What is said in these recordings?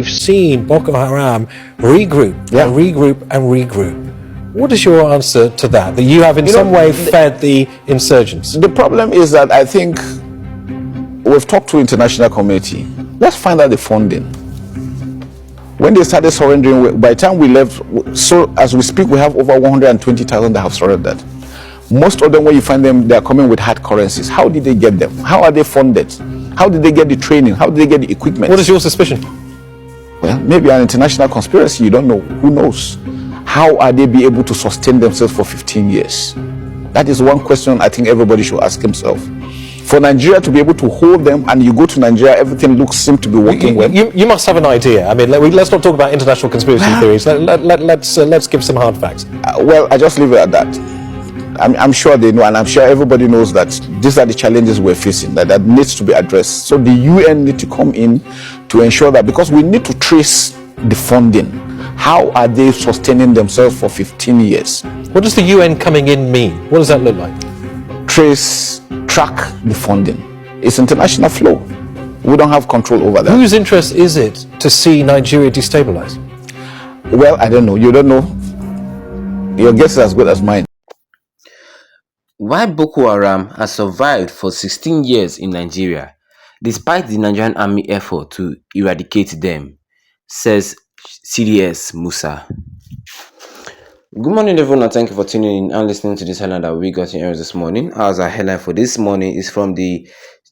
we've seen Boko Haram regroup and regroup and regroup. What is your answer to that? That you have in some way fed the insurgents? The problem is that I think we've talked to international community. Let's find out the funding. When they started surrendering, by the time we left, so as we speak, we have over 120,000 that have surrendered. Most of them, when you find them, they are coming with hard currencies. How did they get them? How are they funded? How did they get the training? How did they get the equipment? What is your suspicion? Well, maybe an international conspiracy. You don't know. Who knows? How are they be able to sustain themselves for 15 years? That is one question I think everybody should ask himself. For Nigeria to be able to hold them, and you go to Nigeria, everything seems to be working well. You must have an idea. I mean, let's not talk about international conspiracy theories. Let's give some hard facts. Well, I just leave it at that. I'm sure they know, and I'm sure everybody knows that these are the challenges we're facing that needs to be addressed. So the UN need to come in to ensure that, because we need to trace the funding. How are they sustaining themselves for 15 years? What does the UN coming in mean? What does that look like? Track the funding. It's international flow. We don't have control over that. Whose interest is it to see Nigeria destabilized? Well, I don't know. You don't know. Your guess is as good as mine. Why Boko Haram has survived for 16 years in Nigeria, despite the Nigerian army effort to eradicate them, says CDS Musa. Good morning, everyone, and thank you for tuning in and listening to this headline that we got in areas this morning. As our headline for this morning is from the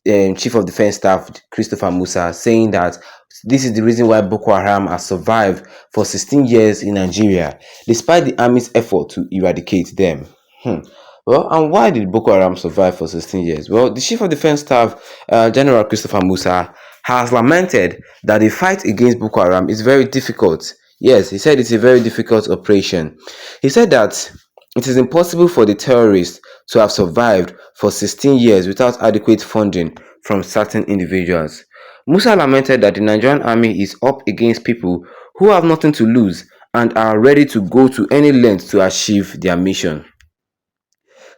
Chief of Defense Staff, Christopher Musa, saying that this is the reason why Boko Haram has survived for 16 years in Nigeria, despite the army's effort to eradicate them. Well, and why did Boko Haram survive for 16 years? Well, the Chief of Defense Staff, General Christopher Musa, has lamented that the fight against Boko Haram is very difficult. Yes, he said it's a very difficult operation. He said that it is impossible for the terrorists to have survived for 16 years without adequate funding from certain individuals. Musa lamented that the Nigerian army is up against people who have nothing to lose and are ready to go to any length to achieve their mission.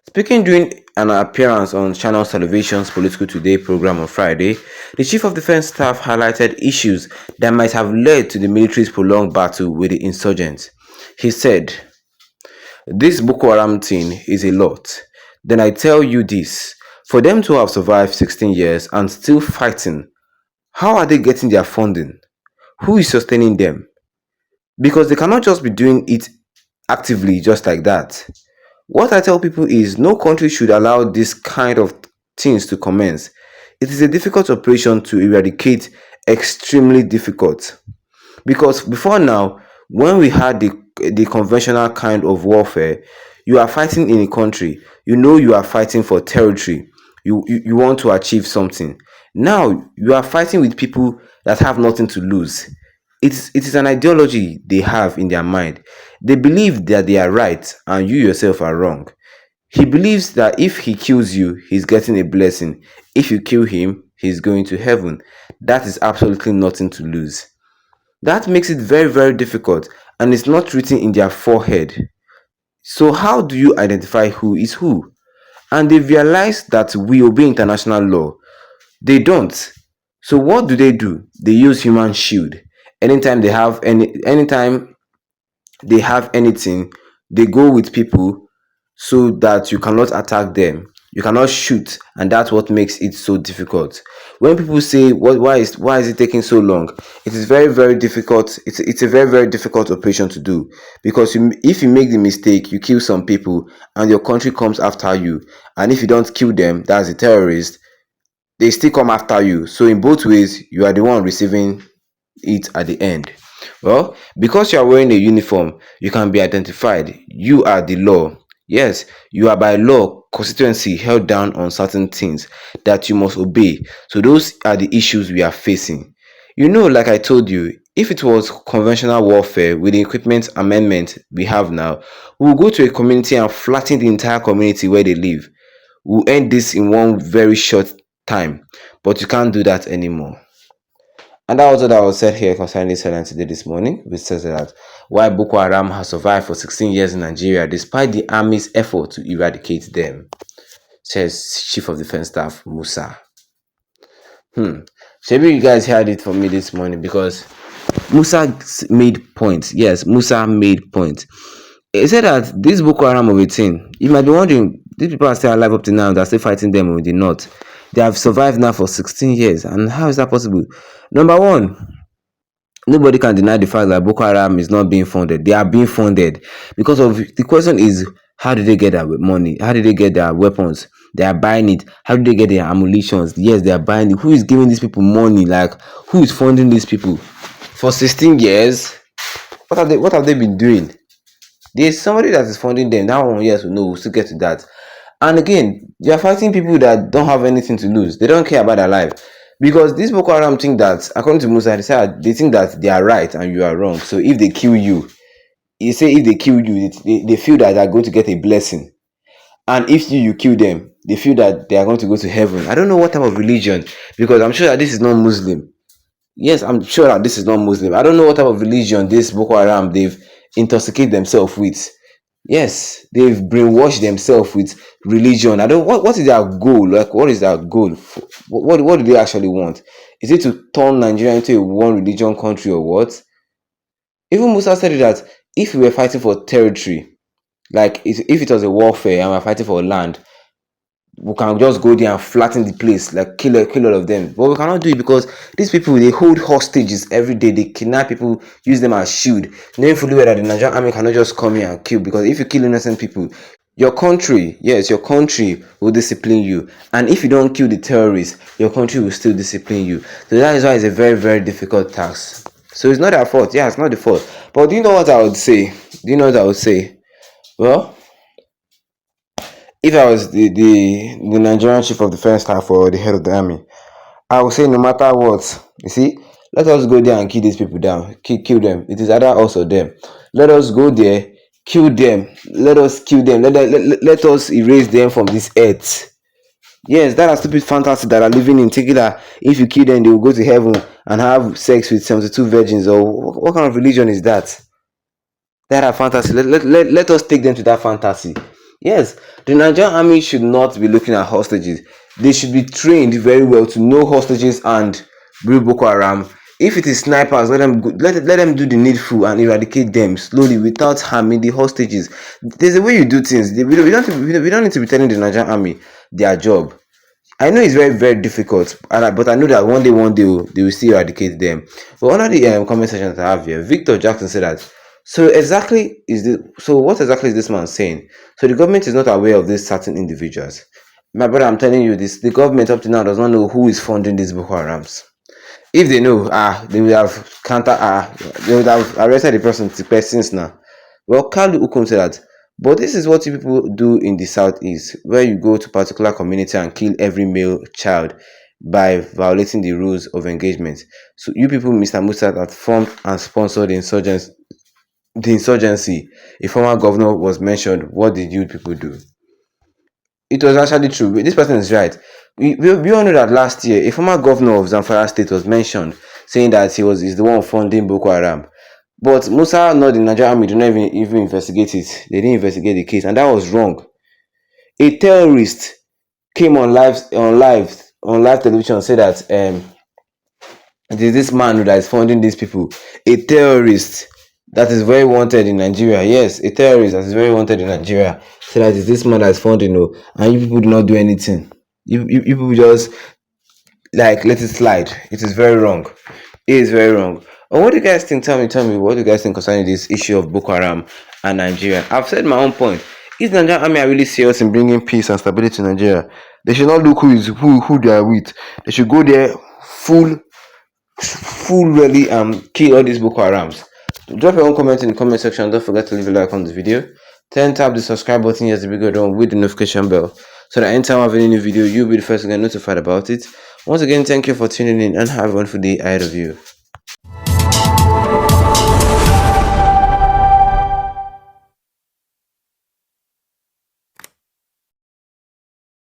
Speaking during an appearance on Channel Television's Political Today program on Friday, the Chief of Defense Staff highlighted issues that might have led to the military's prolonged battle with the insurgents. He said, "This Boko Haram thing is a lot. Then I tell you this, for them to have survived 16 years and still fighting, how are they getting their funding? Who is sustaining them? Because they cannot just be doing it actively just like that. What I tell people is no country should allow this kind of things to commence. It is a difficult operation to eradicate, extremely difficult. Because before now, when we had the conventional kind of warfare, you are fighting in a country, you know you are fighting for territory, you want to achieve something. Now, you are fighting with people that have nothing to lose. It is an ideology they have in their mind. They believe that they are right and you yourself are wrong. He believes that if he kills you, he's getting a blessing. If you kill him, he's going to heaven. That is absolutely nothing to lose. That makes it very, very difficult, and it's not written in their forehead. So how do you identify who is who? And they realize that we obey international law. They don't. So what do? They use human shield. Anytime they have anything, they go with people so that you cannot attack them. You cannot shoot, and that's what makes it so difficult. When people say, why is it taking so long? It is very, very difficult. It's a very, very difficult operation to do, because if you make the mistake, you kill some people, and your country comes after you. And if you don't kill them, that's a terrorist, they still come after you. So in both ways, you are the one receiving it at the end. Well, because you are wearing a uniform, you can be identified. You are the law. Yes, you are by law, constituency held down on certain things that you must obey. So those are the issues we are facing. You know, like I told you, if it was conventional warfare with the equipment amendment we have now, we'll go to a community and flatten the entire community where they live. We'll end this in one very short time, but you can't do that anymore. And that was what I was said here concerning this headline today this morning, which says that why Boko Haram has survived for 16 years in Nigeria despite the army's effort to eradicate them, says Chief of Defense Staff Musa. Maybe you guys heard it from me this morning, because Musa made points. Yes, Musa made points. He said that this Boko Haram of a thing, you might be wondering, these people are still alive up to now, they're still fighting them in the north. They have survived now for 16 years. And how is that possible? Number one, nobody can deny the fact that Boko Haram is not being funded. They are being funded because of the question is, how did they get their money? How did they get their weapons? They are buying it. How did they get their ammunition? Yes, they are buying it. Who is giving these people money? Like, who is funding these people? For 16 years, what have they been doing? There's somebody that is funding them. That one, yes, we know, we'll still get to that. And again, they are fighting people that don't have anything to lose. They don't care about their life. Because this Boko Haram think that, according to Musa, they think that they are right and you are wrong. So if they kill you, if they kill you, they feel that they are going to get a blessing. And if you kill them, they feel that they are going to go to heaven. I don't know what type of religion, because I'm sure that this is not Muslim. Yes, I'm sure that this is not Muslim. I don't know what type of religion this Boko Haram they've intoxicated themselves with. Yes, they've brainwashed themselves with religion. I don't. What is their goal? Like, what is their goal? What do they actually want? Is it to turn Nigeria into a one religion country or what? Even Musa said that if we were fighting for territory, like if it was a warfare and we're fighting for land, we can just go there and flatten the place, like kill all of them. But we cannot do it because these people, they hold hostages every day. They kidnap people, use them as shield. Knowing fully well that the Nigerian army cannot just come here and kill, because if you kill innocent people, your country, yes, your country will discipline you. And if you don't kill the terrorists, your country will still discipline you. So that is why it's a very, very difficult task. So it's not their fault. Yeah, it's not the fault. But do you know what I would say? Well, if I was the Nigerian chief of defense staff or the head of the army, I would say no matter what, you see, let us go there and kill these people down. Kill them. It is either us or them. Let us go there, kill them. Let us kill them. Let us erase them from this earth. Yes, that are stupid fantasy that are living in, thinking that if you kill them, they will go to heaven and have sex with 72 virgins. Or what kind of religion is that? That are fantasy. Let us take them to that fantasy. Yes, the Nigerian army should not be looking at hostages. They should be trained very well to know hostages and real Boko Haram. If it is snipers, let them do the needful and eradicate them slowly without harming the hostages. There's a way you do things. We don't need to be telling the Nigerian army their job. I know it's very, very difficult, but I know that one day they will still eradicate them. But one of the comment sections I have here, Victor Jackson said that. So what exactly is this man saying? So the government is not aware of these certain individuals. My brother, I'm telling you this: the government up to now does not know who is funding these Boko Harams. If they know, they would have they would have arrested the person since now. Well, Kalu Ukum said that. But this is what you people do in the southeast, where you go to particular community and kill every male child by violating the rules of engagement. So you people, Mr. Musa, that formed and sponsored the insurgency, a former governor was mentioned. What did you people do? It was actually true. This person is right. We all know that last year a former governor of Zamfara state was mentioned, saying that he's the one funding Boko Haram. But Musa, not the Nigerian army, did not even investigate it. They didn't investigate the case, and that was wrong. A terrorist came on live television and said that it is this man that is funding these people. A terrorist that is very wanted in Nigeria. Yes, a terrorist that is very wanted in Nigeria. So that is this man that is funding, and you people do not do anything. You people just let it slide. It is very wrong. It is very wrong. And what do you guys think? Tell me what do you guys think concerning this issue of Boko Haram and Nigeria? I've said my own point. If the Nigerian army are really serious in bringing peace and stability to Nigeria, they should not look who they are with. They should go there full really kill all these Boko Harams. Drop your own comment in the comment section. Don't forget to leave a like on this video. Then tap the subscribe button here as the bigger done with the notification bell, so that anytime I have any new video, you'll be the first to get notified about it. Once again, thank you for tuning in and have a wonderful day ahead of you.